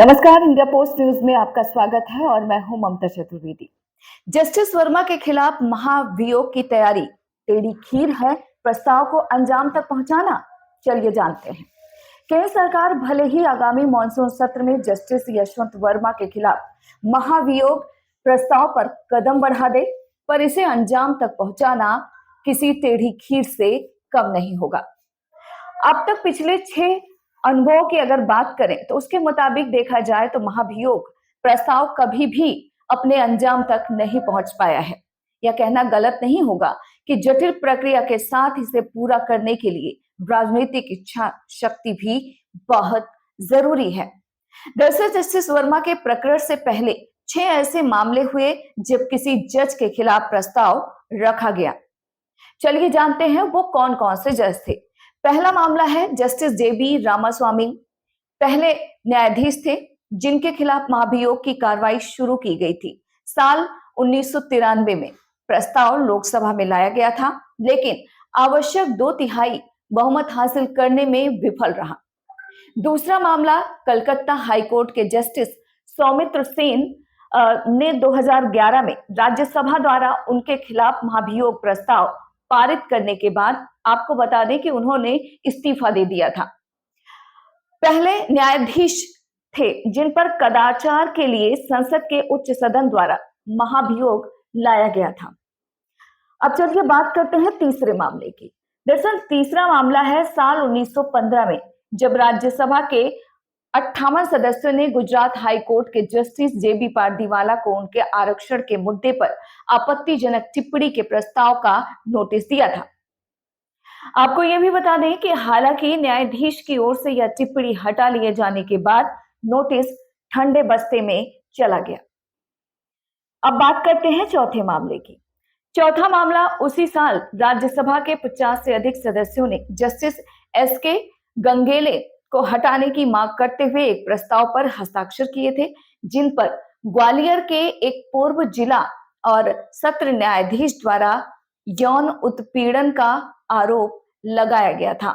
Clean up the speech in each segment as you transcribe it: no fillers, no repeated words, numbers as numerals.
नमस्कार, India post news में आपका स्वागत है और मैं हूं ममता चतुर्वेदी। जस्टिस वर्मा के खिलाफ महाभियोग की तैयारी, टेढ़ी खीर है प्रस्ताव को अंजाम तक पहुंचाना। चलिए जानते हैं। केंद्र सरकार भले ही आगामी मॉनसून सत्र में जस्टिस यशवंत वर्मा के खिलाफ महाभियोग प्रस्ताव पर कदम बढ़ा दे, पर इसे अंजाम तक पहुंचाना किसी टेढ़ी खीर से कम नहीं होगा। अब तक पिछले 6 अनुभवों की अगर बात करें तो उसके मुताबिक देखा जाए तो महाभियोग प्रस्ताव कभी भी अपने अंजाम तक नहीं पहुंच पाया है। यह कहना गलत नहीं होगा कि जटिल प्रक्रिया के साथ इसे पूरा करने के लिए राजनीतिक इच्छा शक्ति भी बहुत जरूरी है। दरअसल जस्टिस वर्मा के प्रकरण से पहले 6 ऐसे मामले हुए जब किसी जज के खिलाफ प्रस्ताव रखा गया। चलिए जानते हैं वो कौन कौन से जज थे। पहला मामला है जस्टिस जेबी रामास्वामी, पहले न्यायाधीश थे जिनके खिलाफ महाभियोग की कार्रवाई शुरू की गई थी। साल 1993 में प्रस्ताव लोकसभा में लाया गया था, लेकिन आवश्यक 2/3 बहुमत हासिल करने में विफल रहा। दूसरा मामला कलकत्ता हाईकोर्ट के जस्टिस सौमित्र सेन ने 2011 में राज्यसभा द्वारा उनके खिलाफ महाभियोग प्रस्ताव पारित करने के बाद आपको बता दें कि उन्होंने इस्तीफा दे दिया था। पहले न्यायाधीश थे जिन पर कदाचार के लिए संसद के उच्च सदन द्वारा महाभियोग लाया गया था। अब चलिए बात करते हैं तीसरे मामले की। दरअसल तीसरा मामला है साल 1915 में जब राज्यसभा के 58 सदस्यों ने गुजरात हाई कोर्ट के जस्टिस जेबी पारदीवाला को उनके आरक्षण के मुद्दे पर आपत्तिजनक टिप्पणी के प्रस्ताव का नोटिस दिया था। आपको यह भी बता दें कि हालांकि न्यायाधीश की ओर से यह टिप्पणी हटा लिए जाने के बाद नोटिस ठंडे बस्ते में चला गया। अब बात करते हैं चौथे मामले की। चौथा मामला उसी साल राज्यसभा के 50 से अधिक सदस्यों ने जस्टिस एसके गंगेले को हटाने की मांग करते हुए एक प्रस्ताव पर हस्ताक्षर किए थे, जिन पर ग्वालियर के एक पूर्व जिला और सत्र न्यायाधीश द्वारा यौन उत्पीड़न का आरोप लगाया गया था।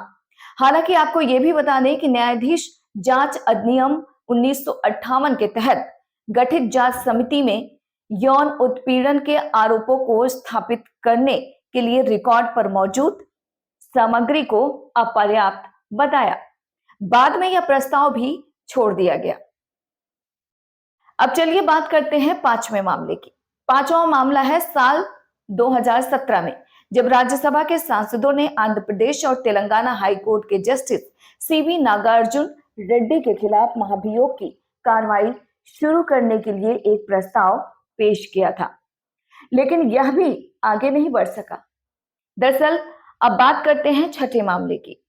हालांकि आपको यह भी बता दें कि न्यायाधीश जांच अधिनियम 1958 के तहत गठित जांच समिति में यौन उत्पीड़न के आरोपों को स्थापित करने के लिए रिकॉर्ड पर मौजूद सामग्री को अपर्याप्त बताया। बाद में यह प्रस्ताव भी छोड़ दिया गया। अब चलिए बात करते हैं पांचवें मामले की। पांचवा मामला है साल 2017 में जब राज्यसभा के सांसदों ने आंध्र प्रदेश और तेलंगाना हाई कोर्ट के जस्टिस सीवी नागार्जुन रेड्डी के खिलाफ महाभियोग की कार्रवाई शुरू करने के लिए एक प्रस्ताव पेश किया था, लेकिन यह भी आगे नहीं बढ़ सका। दरअसल अब बात करते हैं छठे मामले की।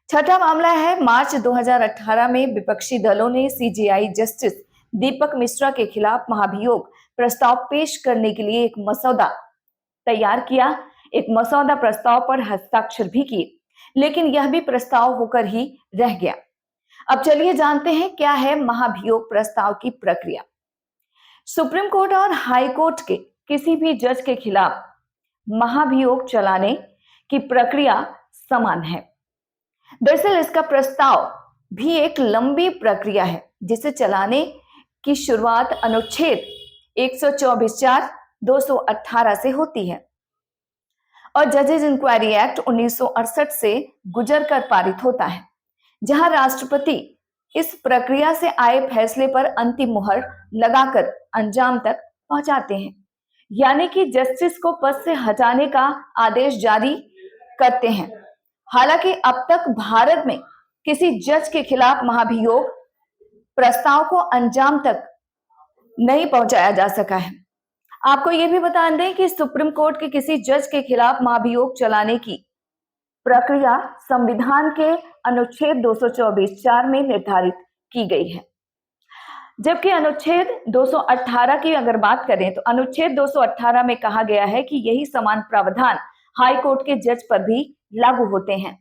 छठा मामला है मार्च 2018 में विपक्षी दलों ने सीजेआई जस्टिस दीपक मिश्रा के खिलाफ महाभियोग प्रस्ताव पेश करने के लिए एक मसौदा तैयार किया। एक मसौदा प्रस्ताव पर हस्ताक्षर भी किए, लेकिन यह भी प्रस्ताव होकर ही रह गया। अब चलिए जानते हैं क्या है महाभियोग प्रस्ताव की प्रक्रिया। सुप्रीम कोर्ट और हाई कोर्ट के किसी भी जज के खिलाफ महाभियोग चलाने की प्रक्रिया समान है। दरअसल इसका प्रस्ताव भी एक लंबी प्रक्रिया है जिसे चलाने की शुरुआत अनुच्छेद 124(4) 218 से होती है और जजेस इंक्वायरी एक्ट 1968 से गुजर कर पारित होता है, जहां राष्ट्रपति इस प्रक्रिया से आए फैसले पर अंतिम मुहर लगाकर अंजाम तक पहुंचाते हैं, यानी कि जस्टिस को पद से हटाने का आदेश जारी करते हैं। हालांकि अब तक भारत में किसी जज के खिलाफ महाभियोग प्रस्ताव को अंजाम तक नहीं पहुंचाया जा सका है। आपको यह भी बता दें कि सुप्रीम कोर्ट के किसी जज के खिलाफ महाभियोग चलाने की प्रक्रिया संविधान के अनुच्छेद 224(4) में निर्धारित की गई है, जबकि अनुच्छेद 218 की अगर बात करें तो अनुच्छेद 218 में कहा गया है कि यही समान प्रावधान हाई कोर्ट के जज पर भी लागू होते हैं।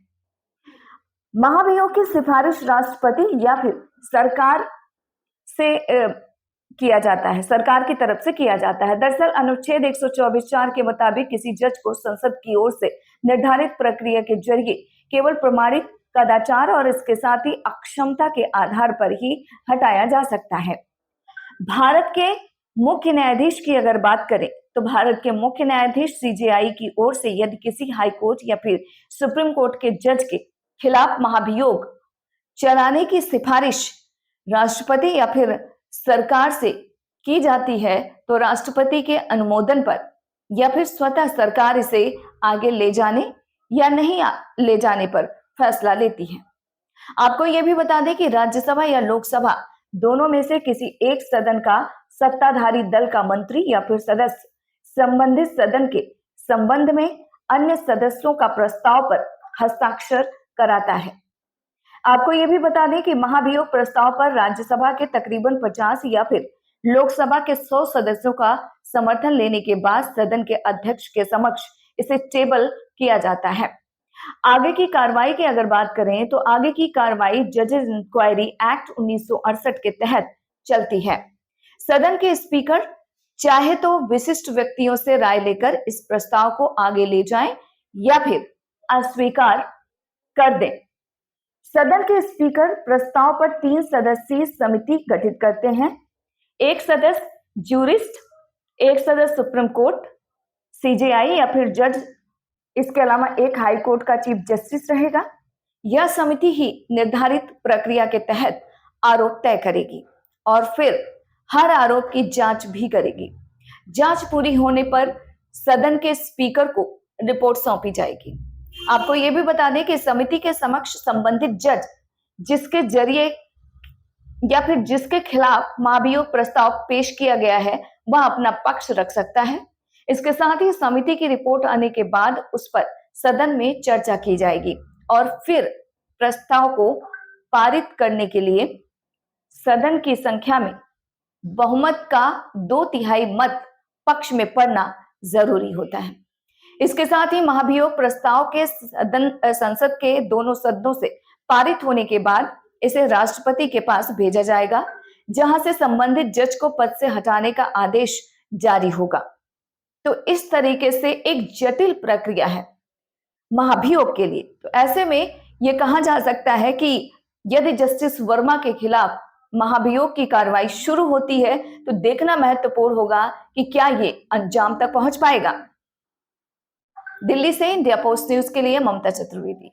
महाभियोग की सिफारिश राष्ट्रपति या फिर सरकार से किया जाता है, सरकार की तरफ से किया जाता है। दरअसल अनुच्छेद 124(4) के मुताबिक किसी जज को संसद की ओर से निर्धारित प्रक्रिया के जरिए केवल प्रमाणित कदाचार और इसके साथ ही अक्षमता के आधार पर ही हटाया जा सकता है। भारत के मुख्य न्यायाधीश की अगर बात करें तो भारत के मुख्य न्यायाधीश सीजेआई की ओर से यदि किसी हाई कोर्ट या फिर सुप्रीम कोर्ट के जज के खिलाफ महाभियोग चलाने की सिफारिश राष्ट्रपति या फिर सरकार से की जाती है तो राष्ट्रपति के अनुमोदन पर या फिर स्वतः सरकार इसे आगे ले जाने या नहीं ले जाने पर फैसला लेती है। आपको यह भी बता दें कि राज्यसभा या लोकसभा दोनों में से किसी एक सदन का सत्ताधारी दल का मंत्री या फिर सदस्य संबंधित सदन के संबंध में अन्य सदस्यों का प्रस्ताव पर हस्ताक्षर कराता है। आपको यह भी बता दें कि महाभियोग प्रस्ताव पर राज्यसभा के तकरीबन 50 या फिर लोकसभा के 100 सदस्यों का समर्थन लेने के बाद सदन के अध्यक्ष के समक्ष इसे टेबल किया जाता है। आगे की कार्रवाई की अगर बात करें तो आगे की कार्रवाई जजेस इंक्वायरी एक्ट 1968 के तहत चलती है। सदन के स्पीकर चाहे तो विशिष्ट व्यक्तियों से राय लेकर इस प्रस्ताव को आगे ले जाएं या फिर अस्वीकार कर दें। सदन के स्पीकर प्रस्ताव पर 3 सदस्यीय समिति गठित करते हैं। एक सदस्य ज्यूरिस्ट, एक सदस्य सुप्रीम कोर्ट सीजेआई या फिर जज, इसके अलावा एक हाई कोर्ट का चीफ जस्टिस रहेगा। यह समिति ही निर्धारित प्रक्रिया के तहत आरोप तय करेगी और फिर हर आरोप की जांच भी करेगी। जांच पूरी होने पर सदन के स्पीकर को रिपोर्ट सौंपी जाएगी। आपको यह भी बता दें कि समिति के समक्ष संबंधित जज जिसके जरिए या फिर जिसके खिलाफ महाभियोग प्रस्ताव पेश किया गया है वह अपना पक्ष रख सकता है। इसके साथ ही समिति की रिपोर्ट आने के बाद उस पर सदन में चर्चा की जाएगी और फिर प्रस्ताव को पारित करने के लिए सदन की संख्या में बहुमत का 2/3 मत पक्ष में पड़ना जरूरी होता है। इसके साथ ही महाभियोग प्रस्ताव के संसद के दोनों सदनों से पारित होने के बाद इसे राष्ट्रपति के पास भेजा जाएगा, जहां से संबंधित जज को पद से हटाने का आदेश जारी होगा। तो इस तरीके से एक जटिल प्रक्रिया है महाभियोग के लिए। तो ऐसे में यह कहा जा सकता है कि यदि जस्टिस वर्मा के खिलाफ महाभियोग की कार्रवाई शुरू होती है तो देखना महत्वपूर्ण होगा कि क्या ये अंजाम तक पहुंच पाएगा। दिल्ली से इंडिया पोस्ट न्यूज के लिए ममता चतुर्वेदी।